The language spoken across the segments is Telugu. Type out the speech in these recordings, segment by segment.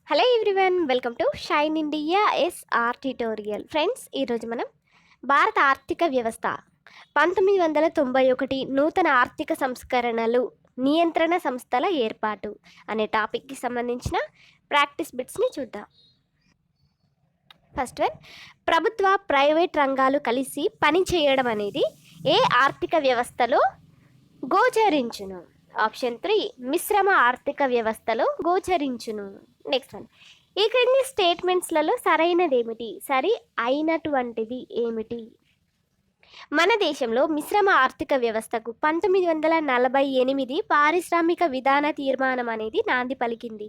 Hello everyone, welcome to Shine India SR tutorial. Friends, ఈరోజు మనం భారత ఆర్థిక వ్యవస్థ 1991 నూతన ఆర్థిక సంస్కరణలు, నియంత్రణ సంస్థల ఏర్పాటు అనే టాపిక్కి సంబంధించిన ప్రాక్టీస్ బిట్స్ని చూద్దాం. ఫస్ట్ వన్, ప్రభుత్వ ప్రైవేట్ రంగాలు కలిసి పని చేయడం అనేది ఏ ఆర్థిక వ్యవస్థలో గోచరించును? ఆప్షన్ 3, మిశ్రమ ఆర్థిక వ్యవస్థలో గోచరించును. నెక్స్ట్ వన్, ఈ క్రింది స్టేట్మెంట్స్లలో సరైనది ఏమిటి? సరి అయినటువంటిది ఏమిటి? మన దేశంలో మిశ్రమ ఆర్థిక వ్యవస్థకు 1948 పారిశ్రామిక విధాన తీర్మానం అనేది నాంది పలికింది.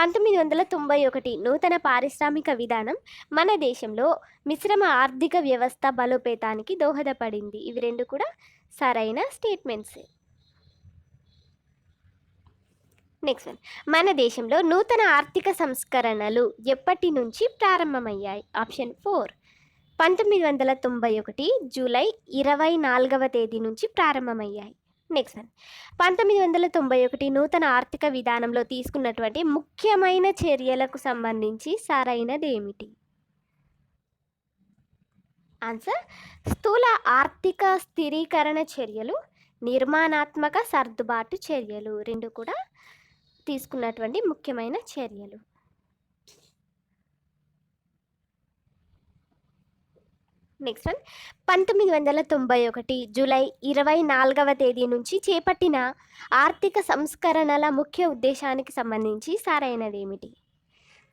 1991 నూతన పారిశ్రామిక విధానం మన దేశంలో మిశ్రమ ఆర్థిక వ్యవస్థ బలోపేతానికి దోహదపడింది. ఇవి రెండు కూడా సరైన స్టేట్మెంట్స్. నెక్స్ట్ వన్, మన దేశంలో నూతన ఆర్థిక సంస్కరణలు ఎప్పటి నుంచి ప్రారంభమయ్యాయి? ఆప్షన్ 4, 1991 జూలై 24వ తేదీ నుంచి ప్రారంభమయ్యాయి. నెక్స్ట్ వన్, 1991 నూతన ఆర్థిక విధానంలో తీసుకున్నటువంటి ముఖ్యమైన చర్యలకు సంబంధించి సరైనది ఏమిటి? ఆన్సర్, స్థూల ఆర్థిక స్థిరీకరణ చర్యలు, నిర్మాణాత్మక సర్దుబాటు చర్యలు రెండు కూడా తీసుకున్నటువంటి ముఖ్యమైన చర్యలు. నెక్స్ట్ వన్, 1991 జూలై 24వ తేదీ నుంచి చేపట్టిన ఆర్థిక సంస్కరణల ముఖ్య ఉద్దేశానికి సంబంధించి సరైనది ఏమిటి?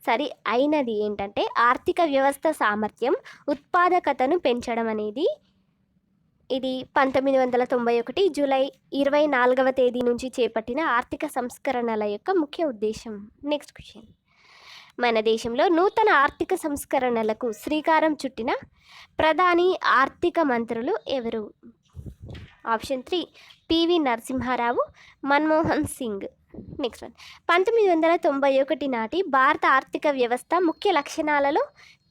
సరి అయినది ఏంటంటే ఆర్థిక వ్యవస్థ సామర్థ్యం, ఉత్పాదకతను పెంచడం అనేది ఇది 1991 జూలై 24వ తేదీ నుంచి చేపట్టిన ఆర్థిక సంస్కరణల యొక్క ముఖ్య ఉద్దేశం. నెక్స్ట్ క్వశ్చన్, మన దేశంలో నూతన ఆర్థిక సంస్కరణలకు శ్రీకారం చుట్టిన ప్రధాని ఆర్థిక మంత్రులు ఎవరు? Option 3, PV Narasimha Rao, Manmohan Singh. Next one, 1991 నాటి భారత ఆర్థిక వ్యవస్థ ముఖ్య లక్షణాలలో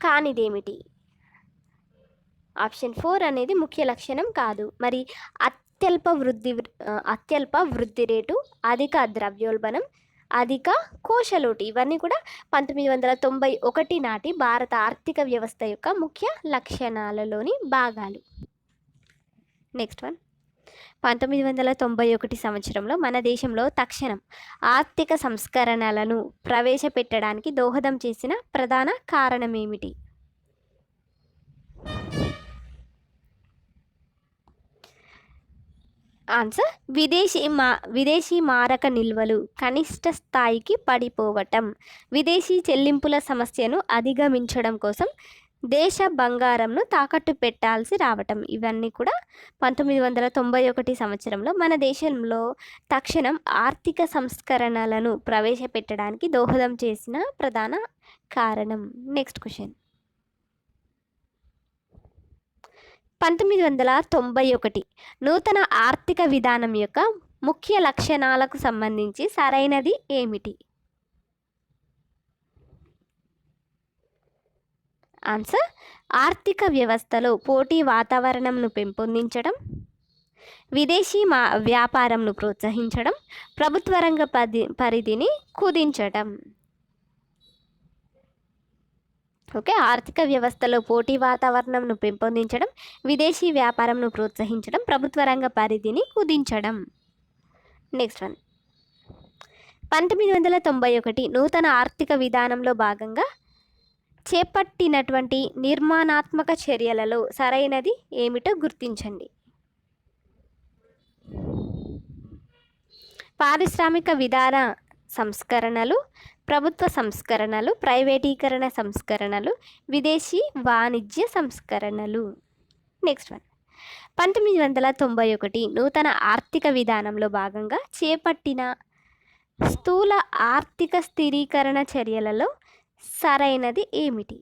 కానిదేమిటి? ఆప్షన్ 4 అనేది ముఖ్య లక్షణం కాదు. మరి అత్యల్ప వృద్ధి రేటు, అధిక ద్రవ్యోల్బణం, అధిక కోశలోటు ఇవన్నీ కూడా 1991 నాటి భారత ఆర్థిక వ్యవస్థ యొక్క ముఖ్య లక్షణాలలోని భాగాలు. నెక్స్ట్ వన్, 1991 సంవత్సరంలో మన దేశంలో తక్షణం ఆర్థిక సంస్కరణలను ప్రవేశపెట్టడానికి దోహదం చేసిన ప్రధాన కారణం ఏమిటి? ఆన్సర్, విదేశీ మారక నిల్వలు కనిష్ట స్థాయికి పడిపోవటం, విదేశీ చెల్లింపుల సమస్యను అధిగమించడం కోసం దేశ బంగారంను తాకట్టు పెట్టాల్సి రావటం ఇవన్నీ కూడా 1991 సంవత్సరంలో మన దేశంలో తక్షణం ఆర్థిక సంస్కరణలను ప్రవేశపెట్టడానికి దోహదం చేసిన ప్రధాన కారణం. నెక్స్ట్ క్వశ్చన్, 1991 నూతన ఆర్థిక విధానం యొక్క ముఖ్య లక్షణాలకు సంబంధించి సరైనది ఏమిటి? ఆన్సర్, ఆర్థిక వ్యవస్థలో పోటీ వాతావరణంను పెంపొందించడం, విదేశీ వ్యాపారంను ప్రోత్సహించడం, ప్రభుత్వ రంగ పరిధిని కుదించడం. ఓకే, ఆర్థిక వ్యవస్థలో పోటీ వాతావరణంను పెంపొందించడం, విదేశీ వ్యాపారంను ప్రోత్సహించడం, ప్రభుత్వ రంగ పరిధిని కుదించడం. నెక్స్ట్ వన్, 1991 నూతన ఆర్థిక విధానంలో భాగంగా చేపట్టినటువంటి నిర్మాణాత్మక చర్యలలో సరైనది ఏమిటో గుర్తించండి. పారిశ్రామిక విధాన సంస్కరణలు, ప్రభుత్వ సంస్కరణలు, ప్రైవేటీకరణ సంస్కరణలు, విదేశీ వాణిజ్య సంస్కరణలు. నెక్స్ట్ వన్, 1991 నూతన ఆర్థిక విధానంలో భాగంగా చేపట్టిన స్థూల ఆర్థిక స్థిరీకరణ చర్యలలో సరైనది ఏమిటి?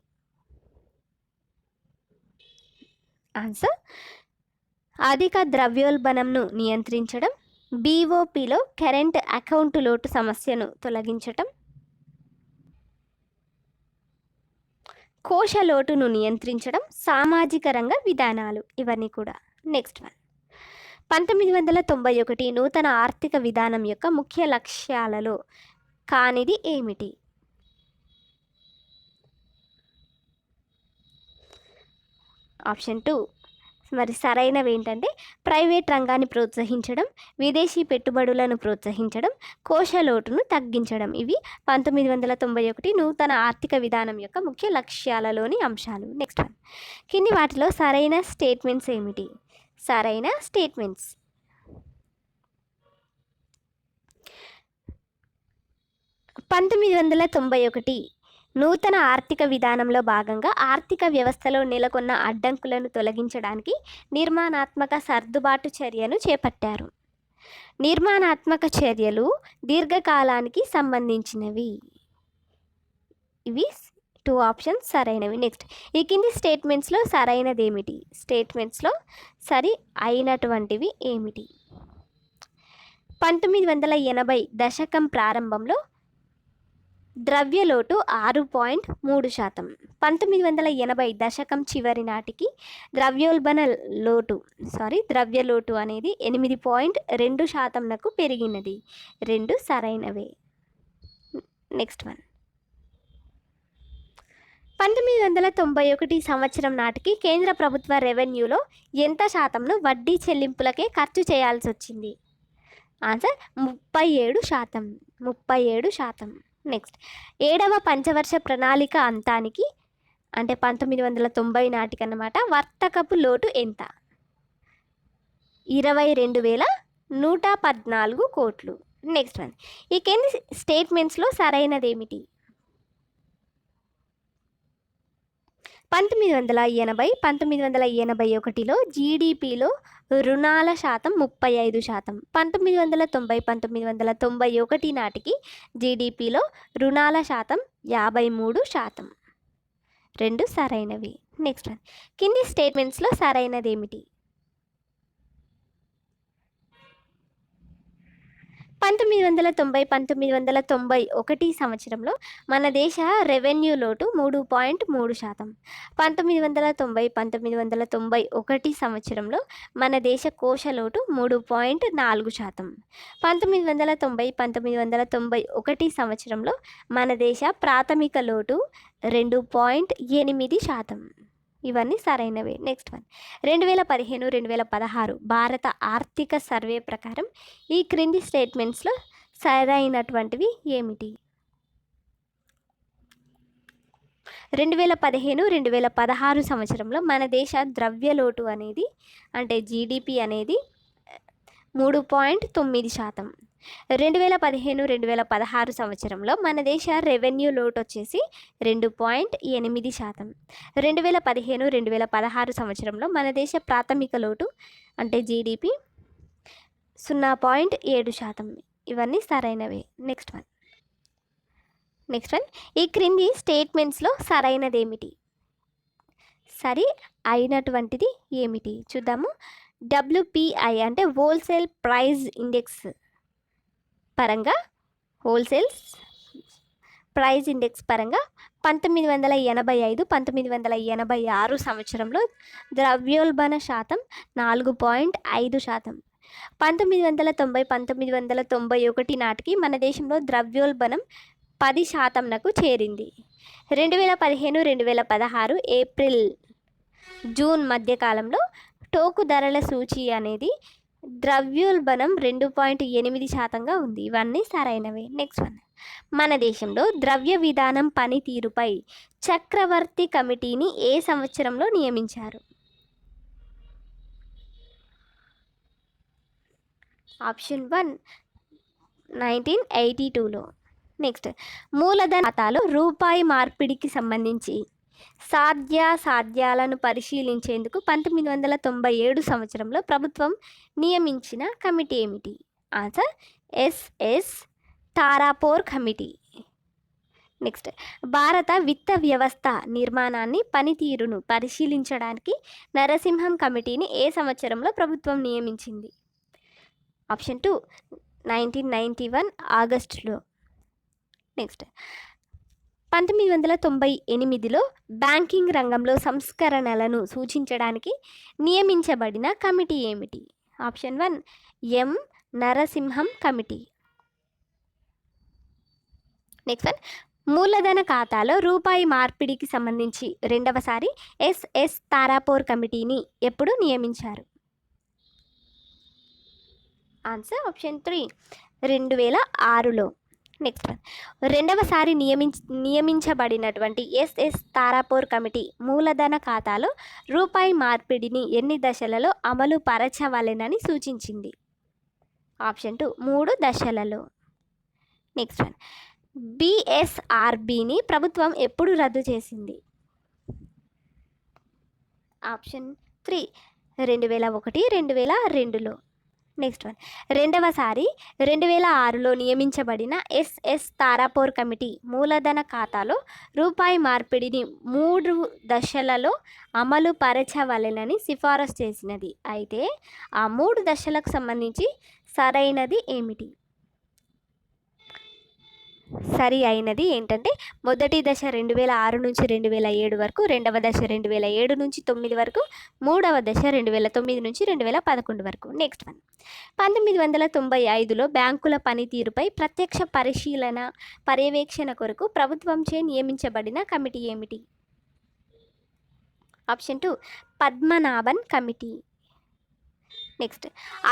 ఆన్సర్, అధిక ద్రవ్యోల్బణంను నియంత్రించడం, బీఓపీలో కరెంట్ అకౌంట్ లోటు సమస్యను తొలగించటం, కోశ లోటును నియంత్రించడం, సామాజిక రంగ విధానాలు ఇవన్నీ కూడా. నెక్స్ట్ వన్, 1991 నూతన ఆర్థిక విధానం యొక్క ముఖ్య లక్ష్యాలలో కానిది ఏమిటి? ఆప్షన్ 2 మరి సరైనవి ఏంటంటే ప్రైవేట్ రంగాన్ని ప్రోత్సహించడం, విదేశీ పెట్టుబడులను ప్రోత్సహించడం, కోశ లోటును తగ్గించడం. ఇవి 1991 నూతన ఆర్థిక విధానం యొక్క ముఖ్య లక్ష్యాలలోని అంశాలు. నెక్స్ట్ వన్, కింది వాటిలో సరైన స్టేట్మెంట్స్ ఏమిటి? సరైన స్టేట్మెంట్స్ 1991 నూతన ఆర్థిక విధానంలో భాగంగా ఆర్థిక వ్యవస్థలో నెలకొన్న అడ్డంకులను తొలగించడానికి నిర్మాణాత్మక సర్దుబాటు చర్యను చేపట్టారు. నిర్మాణాత్మక చర్యలు దీర్ఘకాలానికి సంబంధించినవి. ఇవి 2 ఆప్షన్స్ సరైనవి. నెక్స్ట్, ఈ కింది స్టేట్మెంట్స్లో సరైనది ఏమిటి? స్టేట్మెంట్స్లో సరి అయినటువంటివి ఏమిటి? 1980 దశకం ప్రారంభంలో ద్రవ్యలోటు 6.3%. 1980 దశకం చివరి నాటికి ద్రవ్యలోటు అనేది 8.2%నకు పెరిగినది. 2 సరైనవే. నెక్స్ట్ వన్, 1991 సంవత్సరం నాటికి కేంద్ర ప్రభుత్వ రెవెన్యూలో ఎంత శాతంను వడ్డీ చెల్లింపులకే ఖర్చు చేయాల్సి వచ్చింది? ఆన్సర్ 37%. 37%. నెక్స్ట్, 7వ పంచవర్ష ప్రణాళిక అంతానికి అంటే 1990 నాటికి అన్నమాట వర్తకపు లోటు ఎంత? 22,114 కోట్లు. నెక్స్ట్ వన్, ఈ కింది స్టేట్మెంట్స్లో సరైనది ఏమిటి? 1980-1981లో జీడిపిలో రుణాల శాతం 35%. 1990-1991 నాటికి జీడిపిలో రుణాల శాతం 53%. 2 సరైనవి. నెక్స్ట్ వన్, కింది స్టేట్మెంట్స్లో సరైనది ఏమిటి? 1990-1991 సంవత్సరంలో మన దేశ రెవెన్యూ లోటు 3.3%. 1990-1991 సంవత్సరంలో మన దేశ కోశ లోటు 3.4%. 1990-1991 సంవత్సరంలో మన దేశ ప్రాథమిక లోటు 2.8%. ఇవన్నీ సరైనవే. నెక్స్ట్ వన్, 2015-2016 భారత ఆర్థిక సర్వే ప్రకారం ఈ క్రింది స్టేట్మెంట్స్లో సరైనటువంటివి ఏమిటి? 2015-2016 సంవత్సరంలో మన దేశ ద్రవ్యలోటు అనేది అంటే జీడిపి అనేది 3.9%. 2015-2016 సంవత్సరంలో మన దేశ రెవెన్యూ లోటు వచ్చేసి 2.8%. 2015-2016 సంవత్సరంలో మన దేశ ప్రాథమిక లోటు అంటే జీడిపి 0.7%. ఇవన్నీ సరైనవే. నెక్స్ట్ వన్, ఈ క్రింది స్టేట్మెంట్స్లో సరైనది ఏమిటి? సరి అయినటువంటిది ఏమిటి చూద్దాము. WPI అంటే హోల్సేల్ ప్రైస్ ఇండెక్స్ పరంగా 1985-1986 సంవత్సరంలో ద్రవ్యోల్బణ శాతం 4.5%. 1990-1991 నాటికి మన దేశంలో ద్రవ్యోల్బణం 10%నకు చేరింది. 2015-2016 ఏప్రిల్-జూన్ మధ్యకాలంలో టోకు ధరల సూచి అనేది ద్రవ్యోల్బణం 2.8%గా ఉంది. ఇవన్నీ సరైనవే. నెక్స్ట్ వన్, మన దేశంలో ద్రవ్య విధానం పనితీరుపై చక్రవర్తి కమిటీని ఏ సంవత్సరంలో నియమించారు? ఆప్షన్ 1 1982లో. నెక్స్ట్, మూలధన ఖాతాలో రూపాయి మార్పిడికి సంబంధించి సాధ్యాలను పరిశీలించేందుకు 1997 సంవత్సరంలో ప్రభుత్వం నియమించిన కమిటీ ఏమిటి? Answer SS Tarapore committee. Next, భారత విత్త వ్యవస్థ నిర్మాణాన్ని పనితీరును పరిశీలించడానికి నరసింహం కమిటీని ఏ సంవత్సరంలో ప్రభుత్వం నియమించింది? ఆప్షన్ 2 1991 ఆగస్టులో. నెక్స్ట్, 1998లో బ్యాంకింగ్ రంగంలో సంస్కరణలను సూచించడానికి నియమించబడిన కమిటీ ఏమిటి? Option 1 M Narasimham committee. Next one, మూలధన ఖాతాలో రూపాయి మార్పిడికి సంబంధించి రెండవసారి ఎస్ఎస్ తారాపూర్ కమిటీని ఎప్పుడు నియమించారు? Answer option 3 2006లో. నెక్స్ట్ వన్, రెండవసారి నియమించబడినటువంటి ఎస్ఎస్ తారాపూర్ కమిటీ మూలధన ఖాతాలో రూపాయి మార్పిడిని ఎన్ని దశలలో అమలు పరచవలెనని సూచించింది? ఆప్షన్ 2 3 దశలలో. నెక్స్ట్ వన్, బిఎస్ఆర్బిని ప్రభుత్వం ఎప్పుడు రద్దు చేసింది? ఆప్షన్ 3 2001 2002లో. నెక్స్ట్ వన్, రెండవసారి 2006లో నియమించబడిన ఎస్ఎస్ తారాపూర్ కమిటీ మూలధన ఖాతాలో రూపాయి మార్పిడిని 3 దశలలో అమలు పరచవలెనని సిఫారసు చేసినది. అయితే ఆ 3 దశలకు సంబంధించి సరైనది ఏమిటి? సరి అయినది ఏంటంటే మొదటి దశ 2006 నుంచి 2007 వరకు, రెండవ దశ 2007 నుంచి 2009 వరకు, మూడవ దశ 2009 నుంచి 2011 వరకు. నెక్స్ట్ వన్, 1995లో బ్యాంకుల పనితీరుపై ప్రత్యక్ష పరిశీలన పర్యవేక్షణ కొరకు ప్రభుత్వంచే నియమించబడిన కమిటీ ఏమిటి? Option 2 Padmanabhan committee. నెక్స్ట్,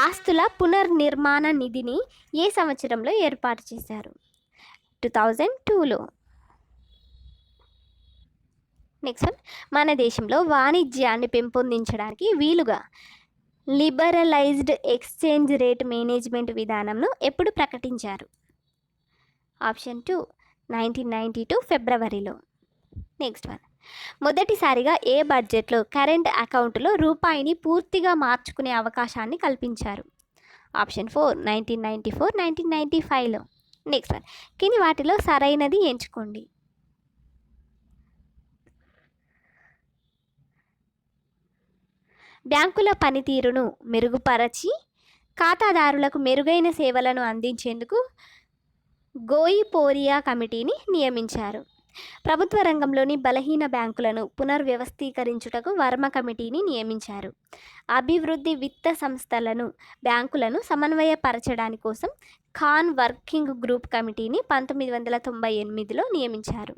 ఆస్తుల పునర్నిర్మాణ నిధిని ఏ సంవత్సరంలో ఏర్పాటు చేశారు? 2002లో. నెక్స్ట్ వన్, మన దేశంలో వాణిజ్యాన్ని పెంపొందించడానికి వీలుగా లిబరలైజ్డ్ ఎక్స్చేంజ్ రేట్ మేనేజ్మెంట్ విధానంను ఎప్పుడు ప్రకటించారు? ఆప్షన్ 2 1992 ఫిబ్రవరిలో. నెక్స్ట్ వన్, మొదటిసారిగా ఏ బడ్జెట్లో కరెంట్ అకౌంట్లో రూపాయిని పూర్తిగా మార్చుకునే అవకాశాన్ని కల్పించారు? ఆప్షన్ 4 1994 1995లో. నెక్స్ట్ వన్, కింది వాటిలో సరైనది ఎంచుకోండి. బ్యాంకుల పనితీరును మెరుగుపరచి ఖాతాదారులకు మెరుగైన సేవలను అందించేందుకు గోయిపోరియా కమిటీని నియమించారు. ప్రభుత్వ రంగంలోని బలహీన బ్యాంకులను పునర్వ్యవస్థీకరించుటకు వర్మ కమిటీని నియమించారు. అభివృద్ధి విత్త సంస్థలను బ్యాంకులను సమన్వయపరచడాని కోసం ఖాన్ వర్కింగ్ గ్రూప్ కమిటీని 1998లో నియమించారు.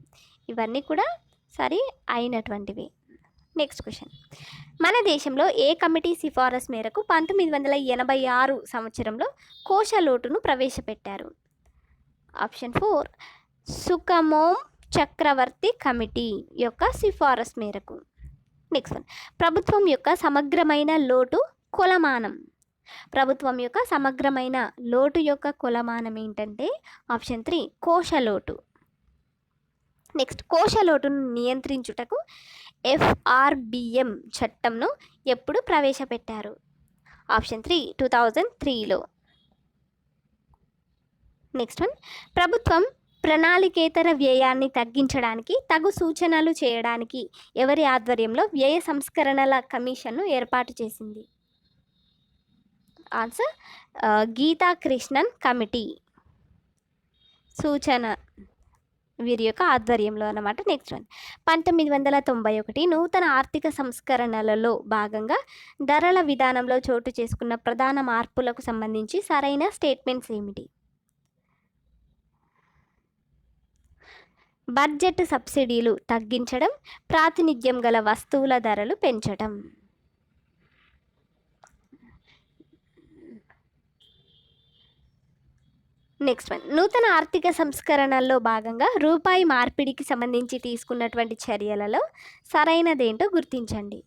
ఇవన్నీ కూడా సరి అయినటువంటివి. నెక్స్ట్ క్వశ్చన్, మన దేశంలో ఏ కమిటీ సిఫారసు మేరకు 1986 సంవత్సరంలో కోశ లోటును ప్రవేశపెట్టారు? ఆప్షన్ 4 సుఖమోం చక్రవర్తి కమిటీ యొక్క సిఫారసు మేరకు. నెక్స్ట్ వన్, ప్రభుత్వం యొక్క సమగ్రమైన లోటు కొలమానం. ప్రభుత్వం యొక్క సమగ్రమైన లోటు యొక్క కొలమానం ఏంటంటే ఆప్షన్ 3 కోశలోటు. నెక్స్ట్, కోశలోటును నియంత్రించుటకు ఎఫ్ఆర్బిఎం చట్టంను ఎప్పుడు ప్రవేశపెట్టారు? ఆప్షన్ 3 2003లో. నెక్స్ట్ వన్, ప్రభుత్వం ప్రణాళికేతర వ్యయాన్ని తగ్గించడానికి తగు సూచనలు చేయడానికి ఎవరి ఆధ్వర్యంలో వ్యయ సంస్కరణల కమిషన్ను ఏర్పాటు చేసింది? ఆన్సర్ గీతా కృష్ణన్ కమిటీ సూచన వీరి యొక్క ఆధ్వర్యంలో అన్నమాట. నెక్స్ట్ వన్, 1991 నూతన ఆర్థిక సంస్కరణలలో భాగంగా ధరల విధానంలో చోటు చేసుకున్న ప్రధాన మార్పులకు సంబంధించి సరైన స్టేట్మెంట్స్ ఏమిటి? బడ్జెట్ సబ్సిడీలు తగ్గించడం, ప్రాతినిధ్యం గల వస్తువుల ధరలు పెంచడం. నెక్స్ట్ వన్, నూతన ఆర్థిక సంస్కరణల్లో భాగంగా రూపాయి మార్పిడికి సంబంధించి తీసుకున్నటువంటి చర్యలలో సరైనదేంటో గుర్తించండి.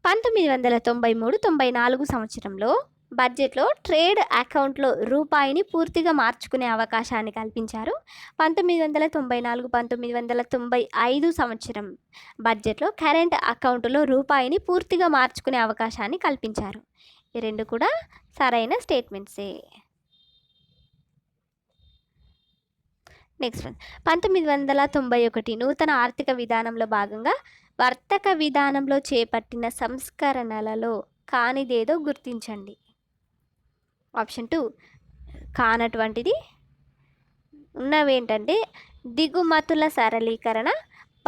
1993-94 సంవత్సరంలో బడ్జెట్లో ట్రేడ్ అకౌంట్లో రూపాయిని పూర్తిగా మార్చుకునే అవకాశాన్ని కల్పించారు. 1994-1995 సంవత్సరం బడ్జెట్లో కరెంట్ అకౌంట్లో రూపాయిని పూర్తిగా మార్చుకునే అవకాశాన్ని కల్పించారు. ఈ రెండు కూడా సరైన స్టేట్మెంట్సే. నెక్స్ట్ వన్, 1991 నూతన ఆర్థిక విధానంలో భాగంగా వర్తక విధానంలో చేపట్టిన సంస్కరణలలో కానిదేదో గుర్తించండి. ఆప్షన్ 2 కానటువంటిది ఉన్నవేంటంటే దిగుమతుల సరళీకరణ,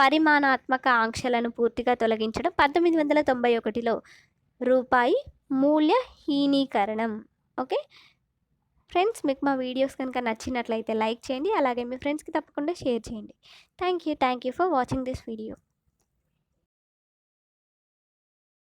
పరిమాణాత్మక ఆంక్షలను పూర్తిగా తొలగించడం, 1991లో రూపాయి మూల్యహీనీకరణం. ఓకే, ఫ్రెండ్స్, మీకు మా వీడియోస్ కనుక నచ్చినట్లయితే లైక్ చేయండి. అలాగే మీ ఫ్రెండ్స్కి తప్పకుండా షేర్ చేయండి. Thank you for watching this video.